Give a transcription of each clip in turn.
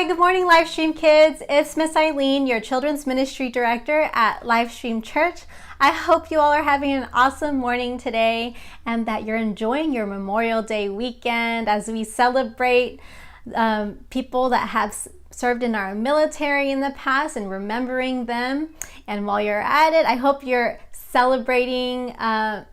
good morning, Livestream kids. It's Miss Eileen, your Children's Ministry Director at Livestream Church. I hope you all are having an awesome morning today and that you're enjoying your Memorial Day weekend as we celebrate people that have served in our military in the past and remembering them. And while you're at it, I hope you're celebrating the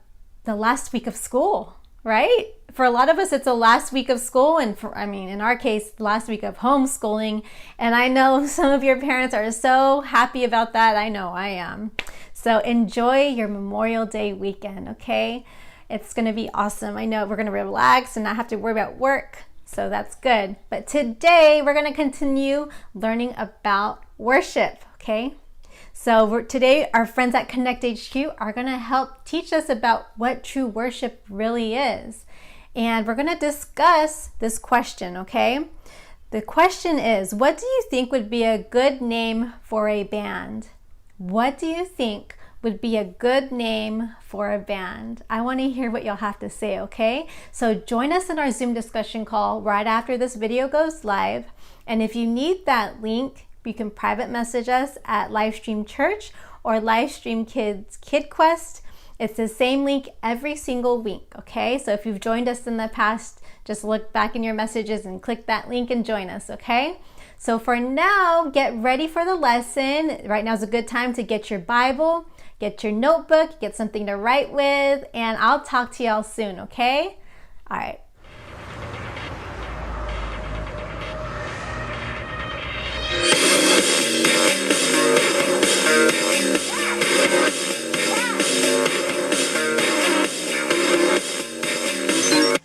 last week of school, right? For a lot of us, it's the last week of school, and in our case, the last week of homeschooling. And I know some of your parents are so happy about that. I know I am. So enjoy your Memorial Day weekend, okay? It's going to be awesome. I know we're going to relax and not have to worry about work, so that's good. But today, we're going to continue learning about worship, okay? So today, our friends at Connect HQ are going to help teach us about what true worship really is. And we're going to discuss this question, okay? The question is, what do you think would be a good name for a band? What do you think would be a good name for a band? I want to hear what you'll have to say, okay? So join us in our Zoom discussion call right after this video goes live. And if you need that link, you can private message us at Livestream Church or Livestream Kids KidQuest. It's the same link every single week, okay? So if you've joined us in the past, just look back in your messages and click that link and join us, okay? So for now, get ready for the lesson. Right now is a good time to get your Bible, get your notebook, get something to write with, and I'll talk to y'all soon, okay? All right.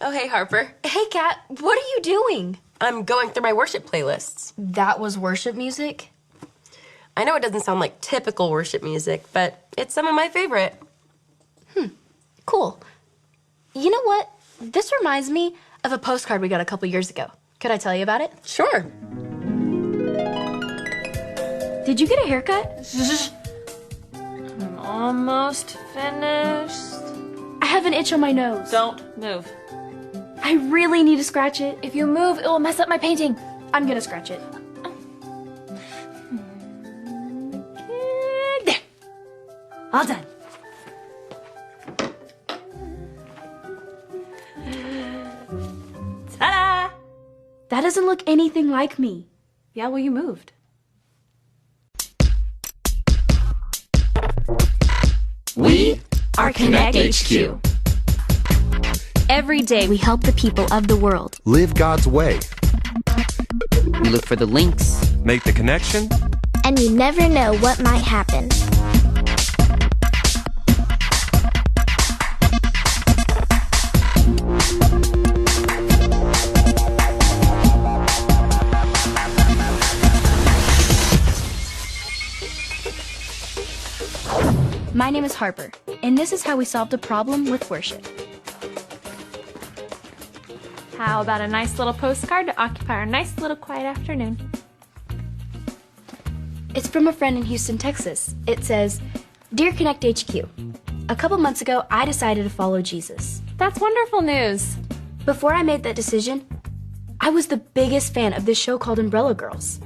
Oh, hey, Harper. Hey, Kat, what are you doing? I'm going through my worship playlists. That was worship music? I know it doesn't sound like typical worship music, but it's some of my favorite. Cool. You know what? This reminds me of a postcard we got a couple years ago. Could I tell you about it? Sure. Did you get a haircut? I'm almost finished. I have an itch on my nose. Don't move. I really need to scratch it. If you move, it will mess up my painting. I'm gonna scratch it. There. All done. Ta-da! That doesn't look anything like me. Yeah, well, you moved. We are Connect HQ. Every day we help the people of the world. Live God's way. We look for the links. Make the connection. And you never know what might happen. My name is Harper, and this is how we solved a problem with worship. How about a nice little postcard to occupy our nice little quiet afternoon? It's from a friend in Houston, Texas. It says, Dear Connect HQ, a couple months ago, I decided to follow Jesus. That's wonderful news. Before I made that decision, I was the biggest fan of this show called Umbrella Girls.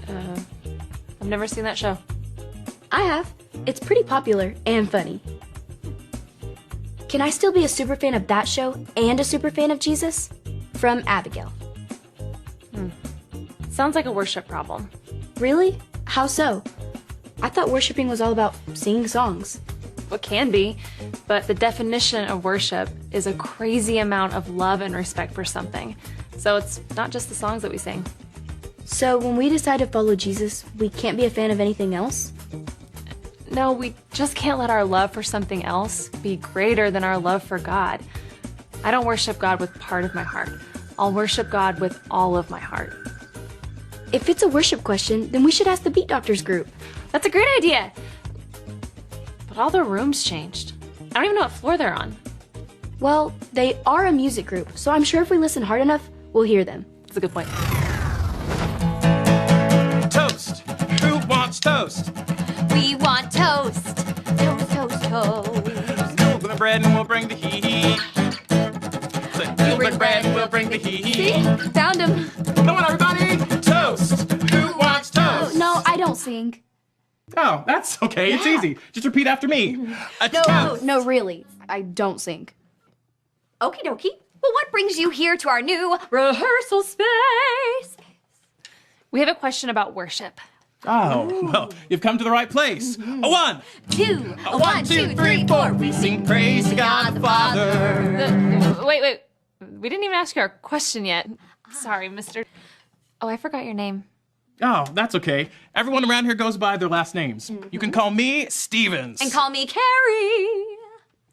I've never seen that show. I have. It's pretty popular and funny. Can I still be a super fan of that show and a super fan of Jesus? From Abigail. Sounds like a worship problem. Really? How so? I thought worshiping was all about singing songs. It can be, but the definition of worship is a crazy amount of love and respect for something. So it's not just the songs that we sing. So when we decide to follow Jesus, we can't be a fan of anything else? No, we just can't let our love for something else be greater than our love for God. I don't worship God with part of my heart. I'll worship God with all of my heart. If it's a worship question, then we should ask the Beat Doctors group. That's a great idea! But all the rooms changed. I don't even know what floor they're on. Well, they are a music group, so I'm sure if we listen hard enough, we'll hear them. That's a good point. Toast! Who wants toast? We want toast. Toast, toast, toast. You'll bring the bread and we'll bring the heat. You'll bring bread and we'll bring the heat. See? Found him. Come on, everybody! Toast! sing. Oh, that's okay. It's easy. Just repeat after me. A No, toast. no, really. I don't sing. Okie dokie. Well, what brings you here to our new rehearsal space? We have a question about worship. Oh, well, you've come to the right place. A 1, 2, a 1, 2, 3, 4. We sing praise to God the Father. Wait. We didn't even ask you our question yet. Sorry, Mr. Oh, I forgot your name. Oh, that's okay. Everyone around here goes by their last names. You can call me Stevens. And call me Carrie.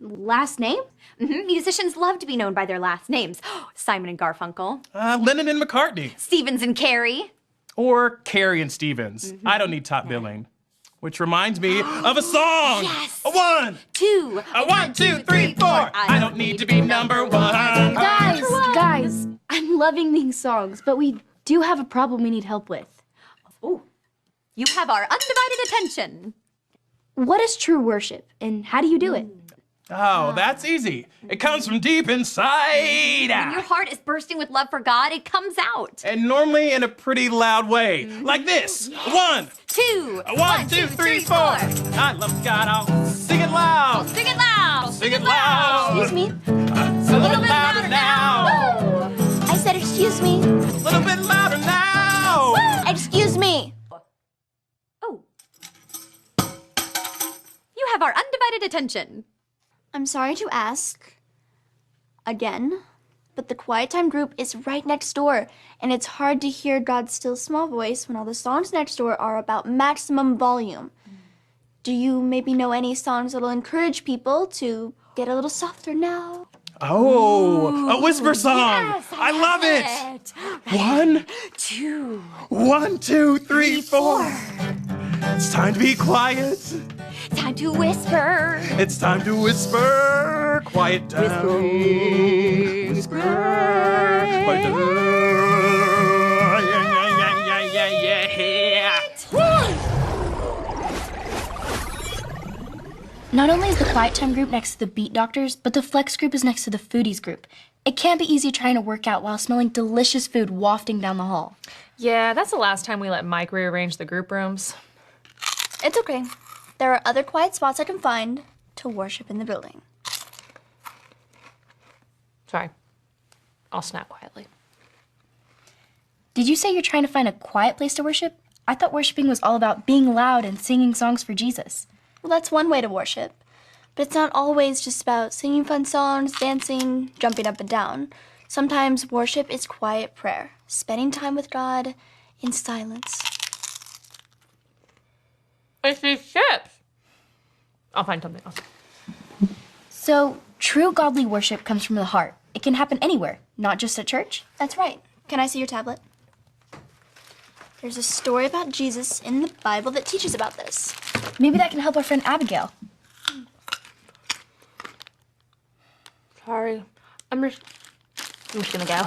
Last name? Musicians love to be known by their last names. Simon and Garfunkel. Lennon and McCartney. Stevens and Carrie. Or Carrie and Stevens. I don't need top billing. Which reminds me of a song. Yes. A 1, 2, a 1, 2, 3, 4. I don't need to be number 1. Guys, I'm loving these songs, but we do have a problem we need help with. Oh, you have our undivided attention. What is true worship, and how do you do it? Oh, that's easy. It comes from deep inside. When your heart is bursting with love for God, it comes out. And normally in a pretty loud way. Like this. 1, 2, a 1, 2, 3, 4. I love God. I'll sing it loud. Sing it loud. Sing it loud. Excuse me? It's a little bit louder now. I said, excuse me. A little bit louder now. Excuse me. Oh. You have our undivided attention. I'm sorry to ask again, but the Quiet Time group is right next door, and it's hard to hear God's still small voice when all the songs next door are about maximum volume. Do you maybe know any songs that'll encourage people to get a little softer now? Oh, a whisper song. Yes, I love it. Right. 1, 2, 1, 2, 3, 4. It's time to be quiet. Time to whisper. It's time to whisper. Quiet down. Whisper. Quiet down. Yeah. Not only is the Quiet Time group next to the Beat Doctors, but the Flex group is next to the Foodies group. It can't be easy trying to work out while smelling delicious food wafting down the hall. Yeah, that's the last time we let Mike rearrange the group rooms. It's okay. There are other quiet spots I can find to worship in the building. Sorry. I'll snap quietly. Did you say you're trying to find a quiet place to worship? I thought worshiping was all about being loud and singing songs for Jesus. Well, that's one way to worship. But it's not always just about singing fun songs, dancing, jumping up and down. Sometimes worship is quiet prayer, spending time with God in silence. It's these chips. I'll find something else. So, true godly worship comes from the heart. It can happen anywhere, not just at church. That's right. Can I see your tablet? There's a story about Jesus in the Bible that teaches about this. Maybe that can help our friend Abigail. Sorry. I'm just gonna go.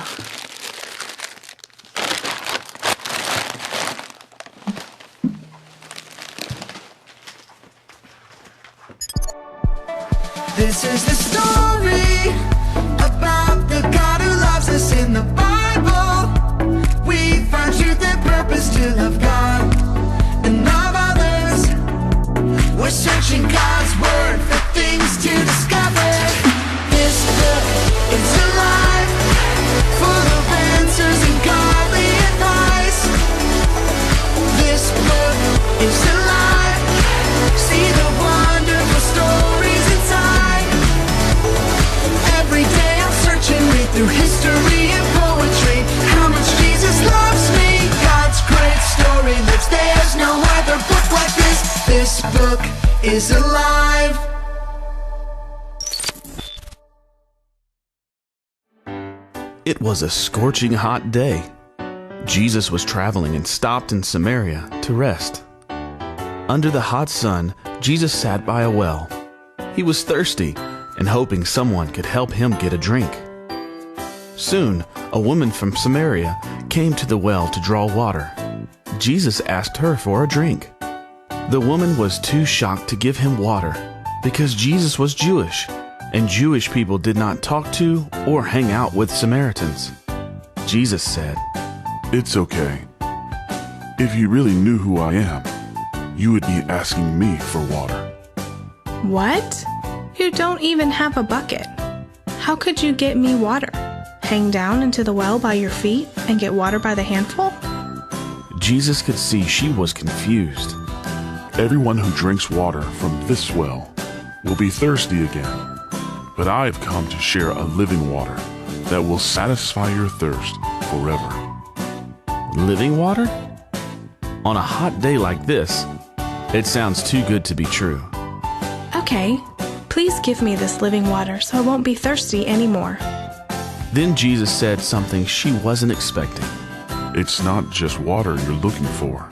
This is the story about the God who loves us in the Bible. We find truth and purpose to love God and love others. We're searching God's word for things to discover. This book is alive, full of answers and godly advice. This book is alive. See the wonderful stories inside. Every day I'm searching, read through history and poetry. How much Jesus loves me. God's great story lives. There's no other book like this. This book is alive. It was a scorching hot day. Jesus was traveling and stopped in Samaria to rest. Under the hot sun, Jesus sat by a well. He was thirsty and hoping someone could help him get a drink. Soon, a woman from Samaria came to the well to draw water. Jesus asked her for a drink. The woman was too shocked to give him water because Jesus was Jewish, and Jewish people did not talk to or hang out with Samaritans. Jesus said, "It's okay. If you really knew who I am, you would be asking me for water. What? You don't even have a bucket. How could you get me water? Hang down into the well by your feet and get water by the handful? Jesus could see she was confused. Everyone who drinks water from this well will be thirsty again. But I have come to share a living water that will satisfy your thirst forever. Living water? On a hot day like this, it sounds too good to be true. Okay, please give me this living water so I won't be thirsty anymore. Then Jesus said something she wasn't expecting. It's not just water you're looking for.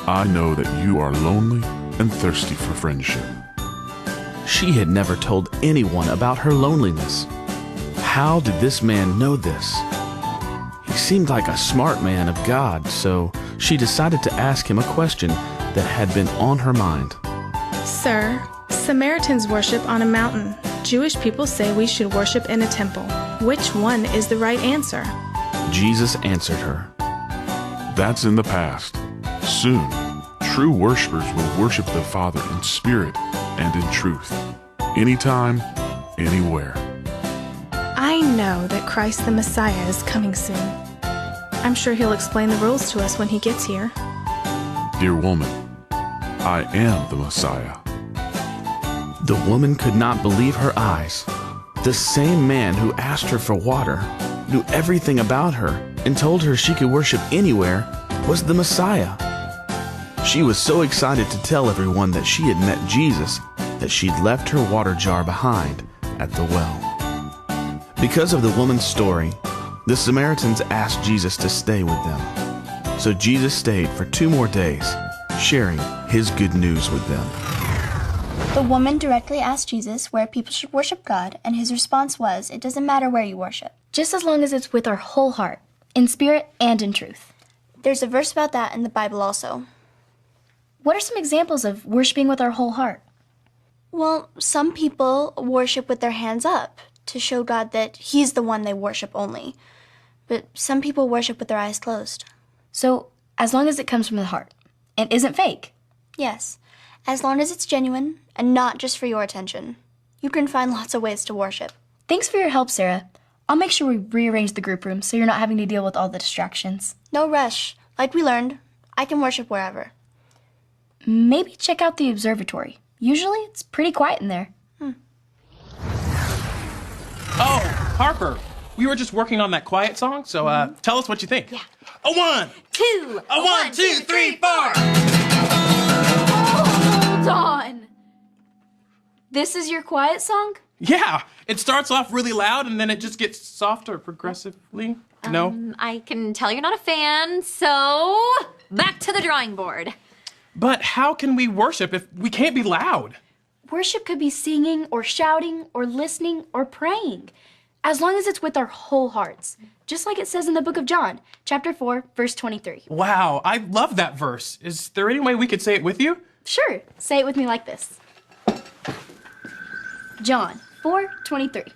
I know that you are lonely and thirsty for friendship. She had never told anyone about her loneliness. How did this man know this? He seemed like a smart man of God, so she decided to ask him a question that had been on her mind. Sir, Samaritans worship on a mountain. Jewish people say we should worship in a temple. Which one is the right answer? Jesus answered her. That's in the past. Soon, true worshipers will worship the Father in spirit and in truth. Anytime, anywhere. I know that Christ the Messiah is coming soon. I'm sure he'll explain the rules to us when he gets here. Dear woman, I am the Messiah. The woman could not believe her eyes. The same man who asked her for water, knew everything about her, and told her she could worship anywhere, was the Messiah. She was so excited to tell everyone that she had met Jesus that she'd left her water jar behind at the well. Because of the woman's story, the Samaritans asked Jesus to stay with them. So Jesus stayed for 2 more days, sharing his good news with them. The woman directly asked Jesus where people should worship God, and his response was, it doesn't matter where you worship. Just as long as it's with our whole heart, in spirit and in truth. There's a verse about that in the Bible also. What are some examples of worshiping with our whole heart? Well, some people worship with their hands up to show God that he's the one they worship only. But some people worship with their eyes closed. So, as long as it comes from the heart and isn't fake? Yes, as long as it's genuine and not just for your attention. You can find lots of ways to worship. Thanks for your help, Sarah. I'll make sure we rearrange the group room so you're not having to deal with all the distractions. No rush. Like we learned, I can worship wherever. Maybe check out the observatory. Usually it's pretty quiet in there. Oh, Harper, we were just working on that quiet song, so tell us what you think. Yeah. A 1, 2, a 1, 2, 3, 4. Hold on. This is your quiet song? Yeah, it starts off really loud and then it just gets softer progressively. No? I can tell you're not a fan, so back to the drawing board. But how can we worship if we can't be loud? Worship could be singing or shouting or listening or praying, as long as it's with our whole hearts, just like it says in the book of John, chapter 4, verse 23. Wow, I love that verse. Is there any way we could say it with you? Sure, say it with me like this. John 4:23.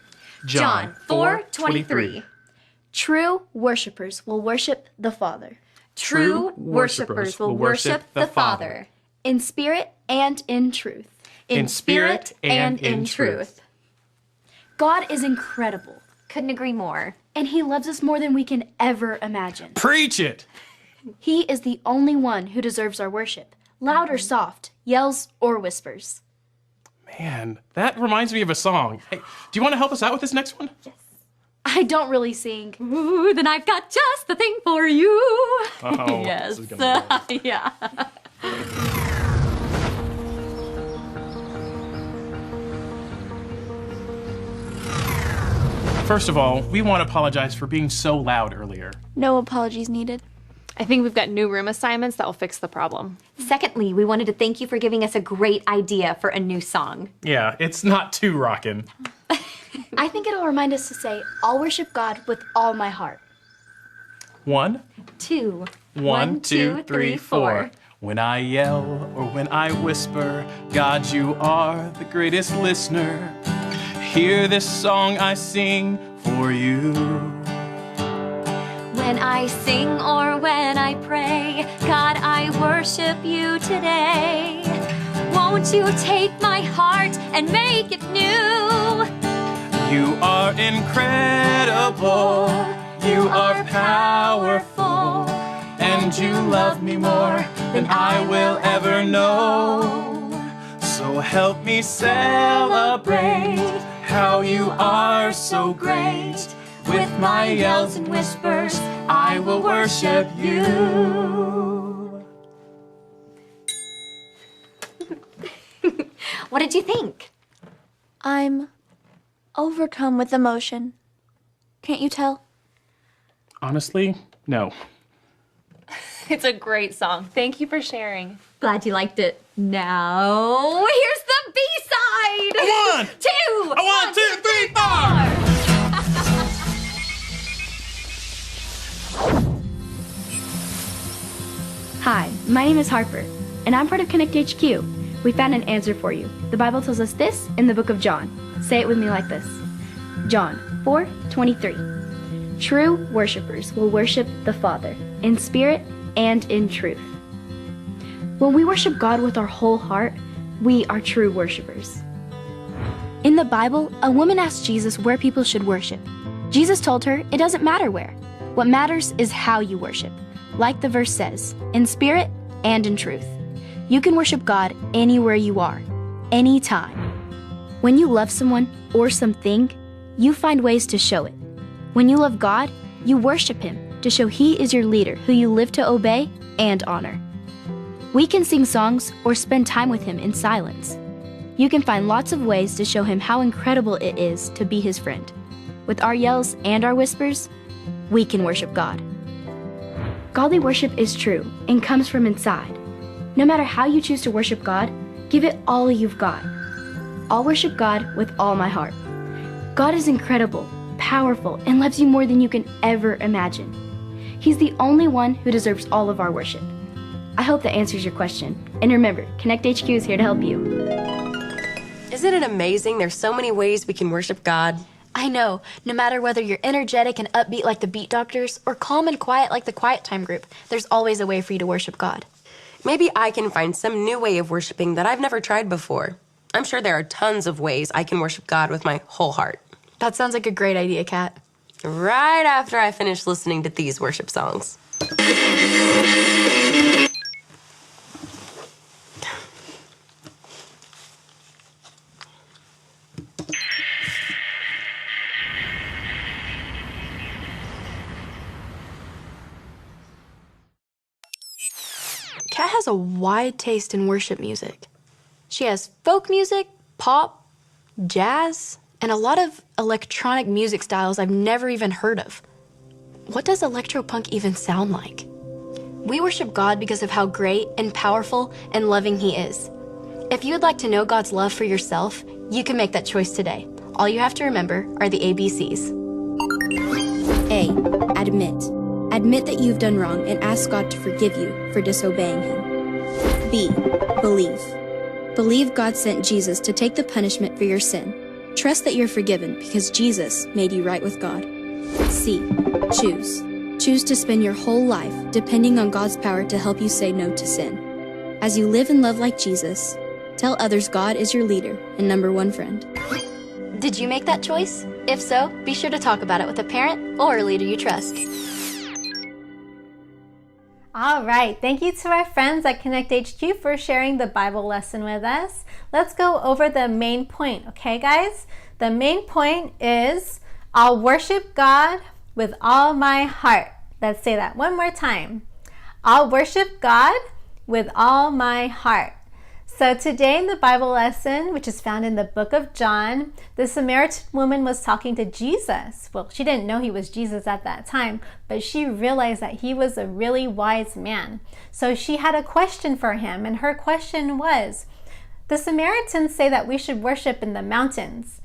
John 4:23. True worshipers will worship the Father. True worshipers will worship the Father. In spirit and in truth. In spirit and in truth. God is incredible. Couldn't agree more. And he loves us more than we can ever imagine. Preach it! He is the only one who deserves our worship, loud or soft, yells or whispers. Man, that reminds me of a song. Hey, do you want to help us out with this next one? Yes. I don't really sing. Ooh, then I've got just the thing for you. Oh, yes. Yeah. First of all, we want to apologize for being so loud earlier. No apologies needed. I think we've got new room assignments that will fix the problem. Secondly, we wanted to thank you for giving us a great idea for a new song. Yeah, it's not too rockin'. I think it'll remind us to say, I'll worship God with all my heart. 1, 2, 1, 2, 3, 4. When I yell or when I whisper, God, you are the greatest listener. Hear this song I sing for you. When I sing or when I pray, God, I worship worship you today. Won't you take my heart and make it new? You are incredible, you are powerful, and you love me more than I will ever know. So help me celebrate how you are so great. With my yells and whispers, I will worship you. What did you think? I'm overcome with emotion. Can't you tell? Honestly, no. It's a great song. Thank you for sharing. Glad you liked it. Now, here's the B-side! One, two, one, two, three, four! Hi, my name is Harper, and I'm part of Connect HQ. We found an answer for you. The Bible tells us this in the book of John. Say it with me like this. John 4:23. True worshipers will worship the Father in spirit and in truth. When we worship God with our whole heart, we are true worshipers. In the Bible, a woman asked Jesus where people should worship. Jesus told her it doesn't matter where. What matters is how you worship. Like the verse says, in spirit and in truth. You can worship God anywhere you are, anytime. When you love someone or something, you find ways to show it. When you love God, you worship Him to show He is your leader who you live to obey and honor. We can sing songs or spend time with Him in silence. You can find lots of ways to show Him how incredible it is to be His friend. With our yells and our whispers, we can worship God. Godly worship is true and comes from inside. No matter how you choose to worship God, give it all you've got. I'll worship God with all my heart. God is incredible, powerful, and loves you more than you can ever imagine. He's the only one who deserves all of our worship. I hope that answers your question. And remember, Connect HQ is here to help you. Isn't it amazing? There's so many ways we can worship God. I know, no matter whether you're energetic and upbeat like the Beat Doctors or calm and quiet like the Quiet Time Group, there's always a way for you to worship God. Maybe I can find some new way of worshiping that I've never tried before. I'm sure there are tons of ways I can worship God with my whole heart. That sounds like a great idea, Kat. Right after I finish listening to these worship songs. Kat has a wide taste in worship music. She has folk music, pop, jazz, and a lot of electronic music styles I've never even heard of. What does electropunk even sound like? We worship God because of how great and powerful and loving He is. If you would like to know God's love for yourself, you can make that choice today. All you have to remember are the ABCs. A. Admit. Admit that you've done wrong and ask God to forgive you for disobeying Him. B. Believe. Believe God sent Jesus to take the punishment for your sin. Trust that you're forgiven because Jesus made you right with God. C. Choose. Choose to spend your whole life depending on God's power to help you say no to sin. As you live and love like Jesus, tell others God is your leader and number one friend. Did you make that choice? If so, be sure to talk about it with a parent or a leader you trust. All right, thank you to our friends at Connect HQ for sharing the Bible lesson with us. Let's go over the main point, okay guys? The main point is, I'll worship God with all my heart. Let's say that one more time. I'll worship God with all my heart. So today in the Bible lesson, which is found in the book of John, the Samaritan woman was talking to Jesus. Well, she didn't know He was Jesus at that time, but she realized that He was a really wise man. So she had a question for Him, and her question was, the Samaritans say that we should worship in the mountains.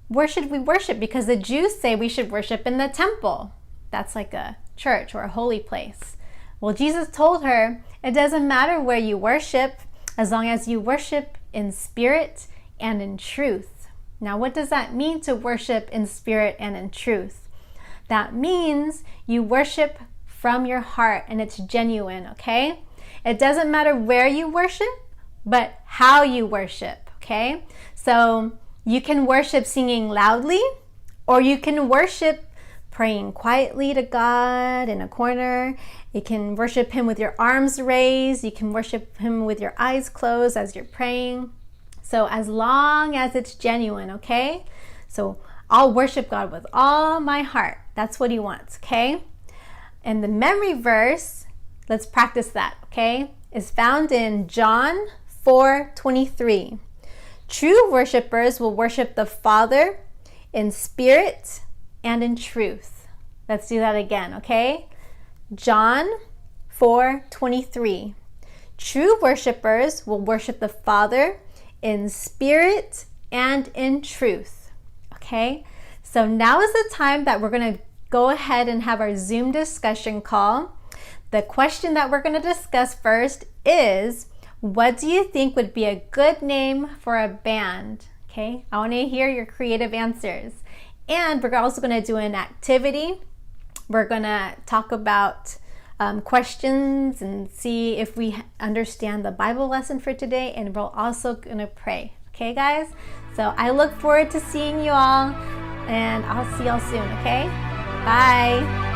Where should we worship? Because the Jews say we should worship in the temple. That's like a church or a holy place. Well, Jesus told her, it doesn't matter where you worship, as long as you worship in spirit and in truth. Now, what does that mean to worship in spirit and in truth? That means you worship from your heart and it's genuine, okay? It doesn't matter where you worship, but how you worship, okay? So you can worship singing loudly, or you can worship praying quietly to God in a corner. You can worship Him with your arms raised. You can worship Him with your eyes closed as you're praying. So as long as it's genuine, okay? So I'll worship God with all my heart. That's what He wants, okay? And the memory verse, let's practice that, okay? Is found in John 4:23. True worshipers will worship the Father in spirit and in truth. Let's do that again, okay? John 4:23. True worshipers will worship the Father in spirit and in truth. Okay? So now is the time that we're going to go ahead and have our Zoom discussion call. The question that we're going to discuss first is, what do you think would be a good name for a band? Okay? I want to hear your creative answers. And we're also going to do an activity. We're going to talk about questions and see if we understand the Bible lesson for today, and we're also going to pray. Okay, guys? So I look forward to seeing you all, and I'll see y'all soon, okay? Bye!